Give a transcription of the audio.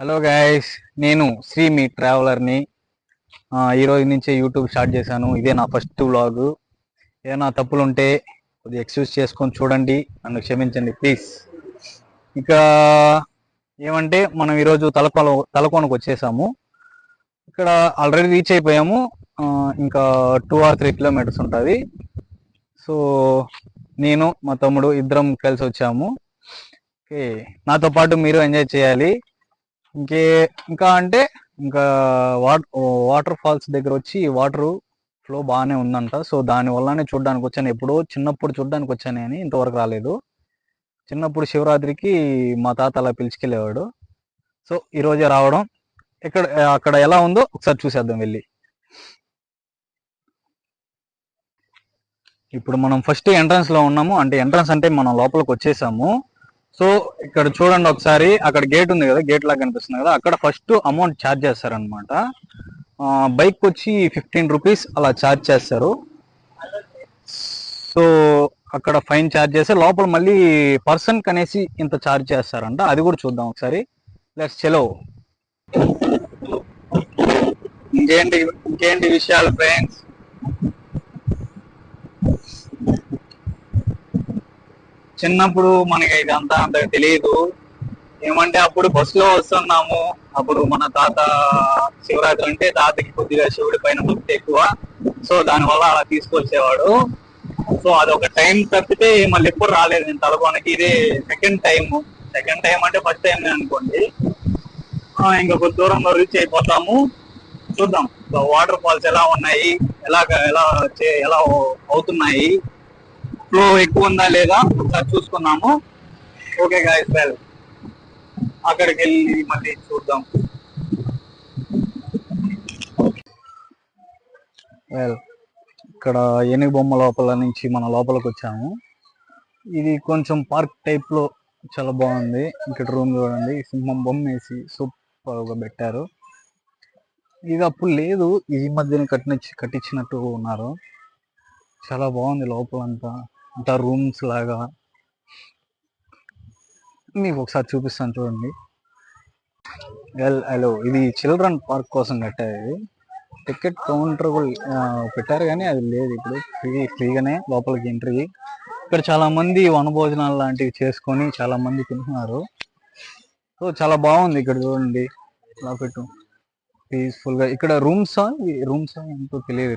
Hello guys, నేను శ్రీ మీ ట్రావెలర్ని. ఈ రోజు నుంచే యూట్యూబ్ స్టార్ట్ చేశాను. ఇదే నా ఫస్ట్ వ్లాగ్. ఏదైనా తప్పులు ఉంటే కొద్దిగా ఎక్స్క్యూజ్ చేసుకొని చూడండి, నన్ను క్షమించండి ప్లీజ్. ఇక ఏమంటే మనం ఈరోజు తలకోనకు వచ్చేసాము. ఇక్కడ ఆల్రెడీ రీచ్ అయిపోయాము. ఇంకా 2 or 3 కిలోమీటర్స్ ఉంటుంది. సో నేను మా తమ్ముడు ఇద్దరం కలిసి వచ్చాము. ఓకే, నాతో పాటు మీరు ఎంజాయ్ చేయాలి. ఇంకా అంటే ఇంకా వాటర్ ఫాల్స్ దగ్గర వచ్చి వాటర్ ఫ్లో బాగానే ఉందంట. సో దాని వల్లనే చూడడానికి వచ్చాను. ఎప్పుడో చిన్నప్పుడు చూడడానికి వచ్చాను అని, ఇంతవరకు రాలేదు. చిన్నప్పుడు శివరాత్రికి మా తాత అలా పిలుచుకెళ్ళేవాడు. సో ఈరోజే రావడం. అక్కడ ఎలా ఉందో ఒకసారి చూసేద్దాం వెళ్ళి. ఇప్పుడు మనం ఫస్ట్ ఎంట్రన్స్ లో ఉన్నాము. ఎంట్రన్స్ అంటే మనం లోపలికి వచ్చేసాము. సో ఇక్కడ చూడండి ఒకసారి, అక్కడ గేట్ ఉంది కదా, గేట్ లాగా కనిపిస్తుంది కదా, అక్కడ ఫస్ట్ అమౌంట్ ఛార్జ్ చేస్తారనమాట. బైక్ వచ్చి 15 రూపీస్ అలా ఛార్జ్ చేస్తారు. సో అక్కడ ఫైన్ ఛార్జ్ చేస్తే లోపల మళ్ళీ పర్సన్ కనేసి ఇంత ఛార్జ్ చేస్తారంట. అది కూడా చూద్దాం ఒకసారి. లెట్స్ చలో. ఇంకేంటి విషయాలు ఫ్రెండ్స్? చిన్నప్పుడు మనకి ఇదంతా అంత తెలియదు. ఏమంటే అప్పుడు బస్సులో వస్తున్నాము. అప్పుడు మన తాత శివరాత్రి అంటే తాతకి కొద్దిగా శివుడి పైన భక్తి ఎక్కువ. సో దానివల్ల అలా తీసుకొచ్చేవాడు. సో అదొక టైం తప్పితే మళ్ళీ ఎప్పుడు రాలేదు నేను తలకోనకి. ఇదే సెకండ్ టైం అంటే ఫస్ట్ టైం అనుకోండి. ఇంకా కొద్ది దూరంలో రీచ్ అయిపోతాము. చూద్దాం వాటర్ ఫాల్స్ ఎలా ఉన్నాయి, ఎలా అవుతున్నాయి, ఫ్లో ఎక్కువ ఉందా లేదా ఒకసారి చూసుకున్నాము. ఓకే గాయ్స్, వెల్ అక్కడికి వెళ్ళి మళ్ళీ చూద్దాం. వెల్ ఇక్కడ ఏనుగు బొమ్మ లోపల నుంచి మన లోపలికి వచ్చాము. ఇది కొంచెం పార్క్ టైప్ లో చాలా బాగుంది. ఇక్కడ రూమ్ చూడండి, సింహం బొమ్మ వేసి సూపర్ గా పెట్టారు. ఇది అప్పుడు లేదు, ఈ మధ్యన కట్టించినట్టు ఉన్నారు. చాలా బాగుంది లోపలంతా, అంతా రూమ్స్ లాగా. మీకు ఒకసారి చూపిస్తాను చూడండి. హలో, ఇది చిల్డ్రన్ పార్క్ కోసం కట్టారు. టికెట్ కౌంటర్ పెట్టారు కానీ అది లేదు ఇప్పుడు. ఫ్రీగానే లోపలికి ఎంట్రీ. ఇక్కడ చాలా మంది వనభోజనాలు లాంటివి చేసుకొని చాలా మంది తింటున్నారు. సో చాలా బాగుంది ఇక్కడ చూడండి. ఇలా పెట్టు పీస్ఫుల్ గా. ఇక్కడ రూమ్సా ఎంతో తెలియదు.